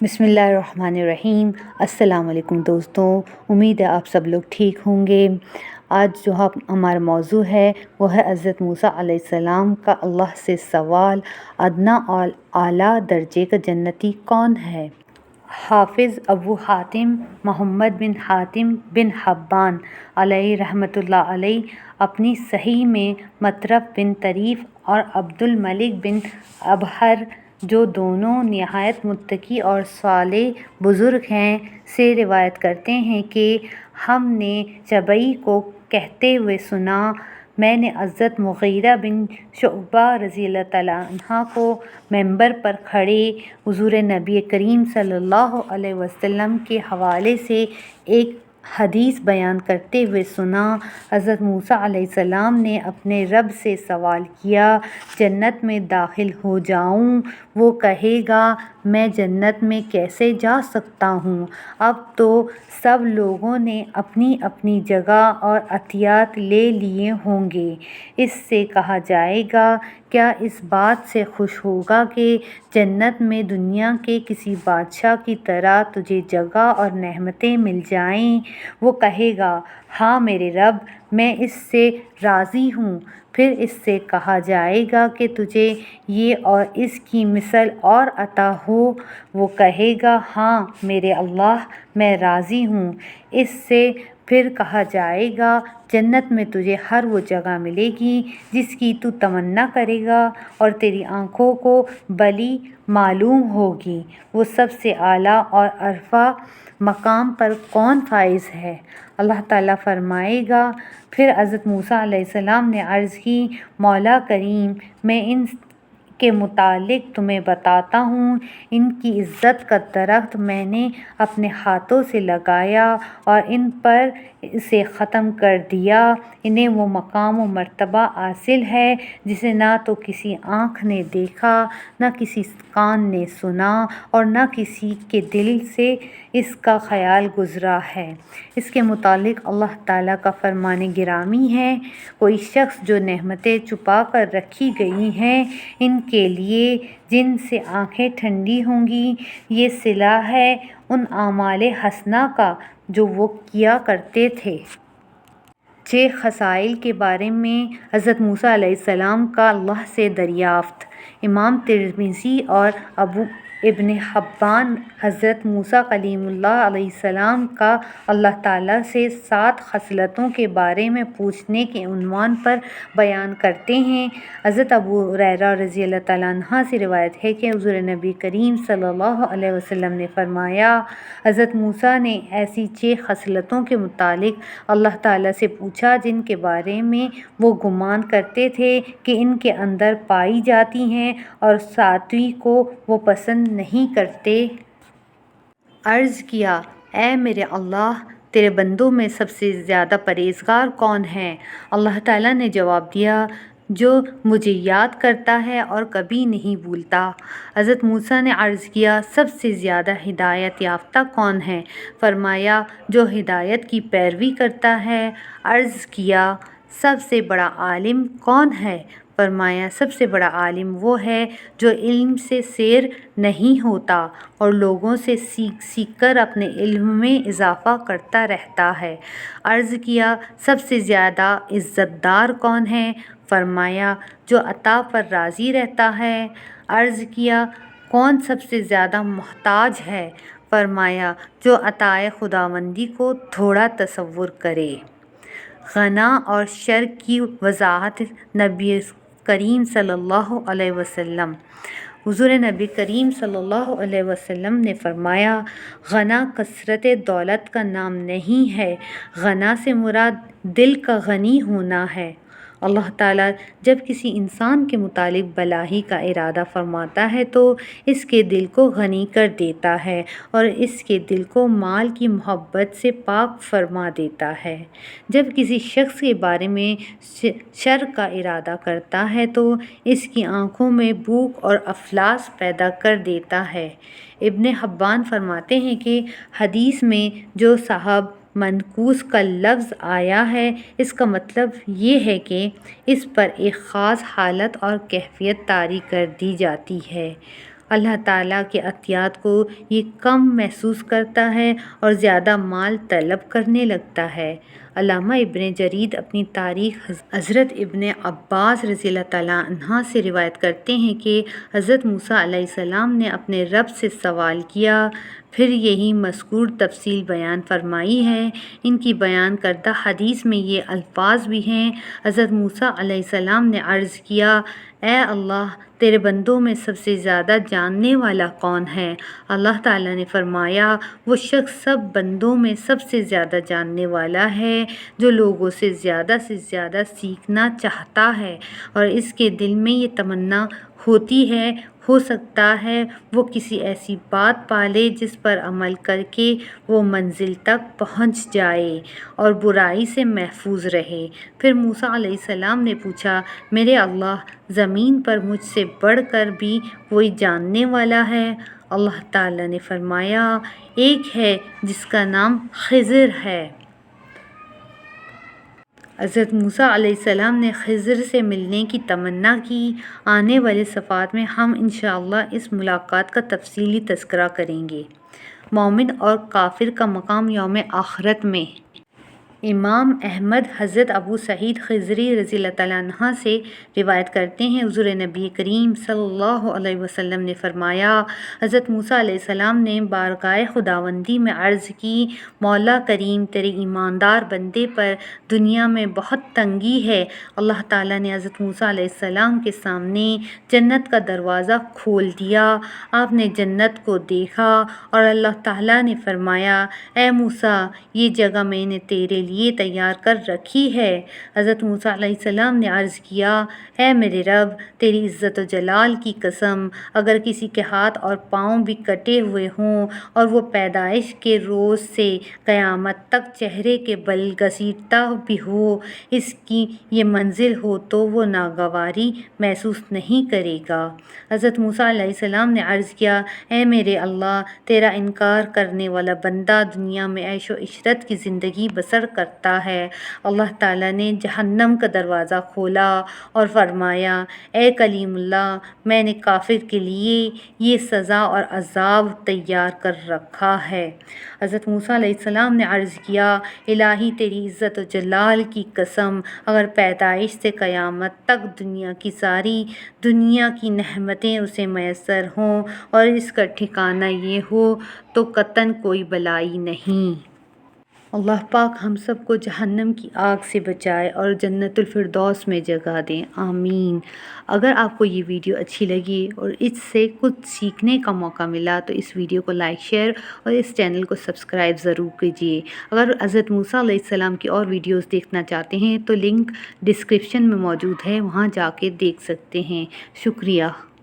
بسم اللہ الرحمن الرحیم۔ السلام علیکم دوستوں، امید ہے آپ سب لوگ ٹھیک ہوں گے۔ آج جو ہمارا موضوع ہے وہ ہے حضرت موسیٰ علیہ السلام کا اللہ سے سوال، ادنیٰ اور اعلیٰ درجے کا جنتی کون ہے؟ حافظ ابو حاتم محمد بن حاتم بن حبان علیہ رحمۃ اللہ علیہ اپنی صحیح میں مطرف بن طریف اور عبد الملک بن ابہر جو دونوں نہایت متقی اور صالح بزرگ ہیں سے روایت کرتے ہیں کہ ہم نے شبعی کو کہتے ہوئے سنا، میں نے حضرت مغیرہ بن شعبہ رضی اللہ تعالیٰ عنہ کو ممبر پر کھڑے حضور نبی کریم صلی اللہ علیہ وسلم کے حوالے سے ایک حدیث بیان کرتے ہوئے سنا۔ حضرت موسیٰ علیہ السلام نے اپنے رب سے سوال کیا، جنت میں داخل ہو جاؤں؟ وہ کہے گا، میں جنت میں کیسے جا سکتا ہوں؟ اب تو سب لوگوں نے اپنی اپنی جگہ اور عطیات لے لیے ہوں گے۔ اس سے کہا جائے گا، کیا اس بات سے خوش ہوگا کہ جنت میں دنیا کے کسی بادشاہ کی طرح تجھے جگہ اور نعمتیں مل جائیں؟ وہ کہے گا، ہاں میرے رب، میں اس سے راضی ہوں۔ پھر اس سے کہا جائے گا کہ تجھے یہ اور اس کی مثل اور عطا ہو؟ وہ کہے گا، ہاں میرے اللہ، میں راضی ہوں۔ اس سے پھر کہا جائے گا، جنت میں تجھے ہر وہ جگہ ملے گی جس کی تو تمنا کرے گا اور تیری آنکھوں کو بھلی معلوم ہوگی۔ وہ سب سے اعلیٰ اور ارفع مقام پر کون فائز ہے؟ اللہ تعالیٰ فرمائے گا، پھر حضرت موسیٰ علیہ السلام نے عرض کی، مولا کریم، میں ان کے متعلق تمہیں بتاتا ہوں۔ ان کی عزت کا درخت میں نے اپنے ہاتھوں سے لگایا اور ان پر اسے ختم کر دیا۔ انہیں وہ مقام و مرتبہ حاصل ہے جسے نہ تو کسی آنکھ نے دیکھا، نہ کسی کان نے سنا اور نہ کسی کے دل سے اس کا خیال گزرا ہے۔ اس کے متعلق اللہ تعالیٰ کا فرمان گرامی ہے، کوئی شخص جو نعمتیں چھپا کر رکھی گئی ہیں ان کے لیے جن سے آنکھیں ٹھنڈی ہوں گی، یہ صلہ ہے ان اعمال حسنہ کا جو وہ کیا کرتے تھے۔ 6 خصائل کے بارے میں حضرت موسیٰ علیہ السلام کا اللہ سے دریافت۔ امام ترمذی اور ابن حبان حضرت موسیٰ کلیم اللہ علیہ السلام کا اللہ تعالیٰ سے 7 خصلتوں کے بارے میں پوچھنے کے عنوان پر بیان کرتے ہیں۔ حضرت ابو ہریرہ رضی اللہ تعالیٰ عنہ سے روایت ہے کہ حضور نبی کریم صلی اللہ علیہ وسلم نے فرمایا، حضرت موسیٰ نے ایسی 6 خصلتوں کے متعلق اللہ تعالیٰ سے پوچھا جن کے بارے میں وہ گمان کرتے تھے کہ ان کے اندر پائی جاتی ہیں اور 7ویں کو وہ پسند نہیں کرتے۔ عرض کیا، اے میرے اللہ، تیرے بندوں میں سب سے زیادہ پرہیزگار کون ہے؟ اللہ تعالیٰ نے جواب دیا، جو مجھے یاد کرتا ہے اور کبھی نہیں بھولتا۔ حضرت موسیٰ نے عرض کیا، سب سے زیادہ ہدایت یافتہ کون ہے؟ فرمایا، جو ہدایت کی پیروی کرتا ہے۔ عرض کیا، سب سے بڑا عالم کون ہے؟ فرمایا، سب سے بڑا عالم وہ ہے جو علم سے سیر نہیں ہوتا اور لوگوں سے سیکھ سیکھ کر اپنے علم میں اضافہ کرتا رہتا ہے۔ عرض کیا، سب سے زیادہ عزت دار کون ہے؟ فرمایا، جو عطا پر راضی رہتا ہے۔ عرض کیا، کون سب سے زیادہ محتاج ہے؟ فرمایا، جو عطائے خداوندی کو تھوڑا تصور کرے۔ غنا اور شر کی وضاحت نبی کریم صلی اللہ علیہ وسلم۔ حضور نبی کریم صلی اللہ علیہ وسلم نے فرمایا، غنا کثرت دولت کا نام نہیں ہے، غنا سے مراد دل کا غنی ہونا ہے۔ اللہ تعالیٰ جب کسی انسان کے متعلق بھلائی کا ارادہ فرماتا ہے تو اس کے دل کو غنی کر دیتا ہے اور اس کے دل کو مال کی محبت سے پاک فرما دیتا ہے۔ جب کسی شخص کے بارے میں شر کا ارادہ کرتا ہے تو اس کی آنکھوں میں بھوک اور افلاس پیدا کر دیتا ہے۔ ابن حبان فرماتے ہیں کہ حدیث میں جو صاحب منقوص کا لفظ آیا ہے، اس کا مطلب یہ ہے کہ اس پر ایک خاص حالت اور کیفیت طاری کر دی جاتی ہے۔ اللہ تعالیٰ کے عطیات کو یہ کم محسوس کرتا ہے اور زیادہ مال طلب کرنے لگتا ہے۔ علامہ ابن جریر اپنی تاریخ حضرت ابن عباس رضی اللہ تعالیٰ عنہ سے روایت کرتے ہیں کہ حضرت موسیٰ علیہ السلام نے اپنے رب سے سوال کیا، پھر یہی مذکور تفصیل بیان فرمائی ہے۔ ان کی بیان کردہ حدیث میں یہ الفاظ بھی ہیں۔ حضرت موسیٰ علیہ السلام نے عرض کیا، اے اللہ، تیرے بندوں میں سب سے زیادہ جاننے والا کون ہے؟ اللہ تعالیٰ نے فرمایا، وہ شخص سب بندوں میں سب سے زیادہ جاننے والا ہے جو لوگوں سے زیادہ سیکھنا چاہتا ہے اور اس کے دل میں یہ تمنا ہوتی ہے، ہو سکتا ہے وہ کسی ایسی بات پالے جس پر عمل کر کے وہ منزل تک پہنچ جائے اور برائی سے محفوظ رہے۔ پھر موسیٰ علیہ السلام نے پوچھا، میرے اللہ، زمین پر مجھ سے بڑھ کر بھی کوئی جاننے والا ہے؟ اللہ تعالیٰ نے فرمایا، ایک ہے جس کا نام خضر ہے۔ حضرت موسیٰ علیہ السلام نے خضر سے ملنے کی تمنا کی۔ آنے والے صفحات میں ہم انشاءاللہ اس ملاقات کا تفصیلی تذکرہ کریں گے۔ مومن اور کافر کا مقام یوم آخرت میں۔ امام احمد حضرت ابو سعید خضری رضی اللہ تعالیٰ عنہ سے روایت کرتے ہیں، حضور نبی کریم صلی اللہ علیہ وسلم نے فرمایا، حضرت موسیٰ علیہ السلام نے بارگاہ خداوندی میں عرض کی، مولا کریم، تیرے ایماندار بندے پر دنیا میں بہت تنگی ہے۔ اللہ تعالیٰ نے حضرت موسیٰ علیہ السلام کے سامنے جنت کا دروازہ کھول دیا۔ آپ نے جنت کو دیکھا اور اللہ تعالیٰ نے فرمایا، اے موسیٰ، یہ جگہ میں نے تیرے لیے تیار کر رکھی ہے۔ حضرت موسیٰ علیہ السلام نے عرض کیا، اے میرے رب، تیری عزت و جلال کی قسم، اگر کسی کے ہاتھ اور پاؤں بھی کٹے ہوئے ہوں اور وہ پیدائش کے روز سے قیامت تک چہرے کے بل گھسیٹتا بھی ہو، اس کی یہ منزل ہو تو وہ ناگواری محسوس نہیں کرے گا۔ حضرت موسیٰ علیہ السلام نے عرض کیا، اے میرے اللہ، تیرا انکار کرنے والا بندہ دنیا میں عیش و عشرت کی زندگی بسر کرتا ہے۔ اللہ تعالیٰ نے جہنم کا دروازہ کھولا اور فرمایا، اے کلیم اللہ، میں نے کافر کے لیے یہ سزا اور عذاب تیار کر رکھا ہے۔ حضرت موسیٰ علیہ السلام نے عرض کیا، الہی، تیری عزت و جلال کی قسم، اگر پیدائش سے قیامت تک دنیا کی ساری دنیا کی نعمتیں اسے میسر ہوں اور اس کا ٹھکانہ یہ ہو تو قطعاً کوئی بلائی نہیں۔ اللہ پاک ہم سب کو جہنم کی آگ سے بچائے اور جنت الفردوس میں جگہ دیں، آمین۔ اگر آپ کو یہ ویڈیو اچھی لگی اور اس سے کچھ سیکھنے کا موقع ملا تو اس ویڈیو کو لائک، شیئر اور اس چینل کو سبسکرائب ضرور کیجیے۔ اگر حضرت موسیٰ علیہ السلام کی اور ویڈیوز دیکھنا چاہتے ہیں تو لنک ڈسکرپشن میں موجود ہے، وہاں جا کے دیکھ سکتے ہیں۔ شکریہ۔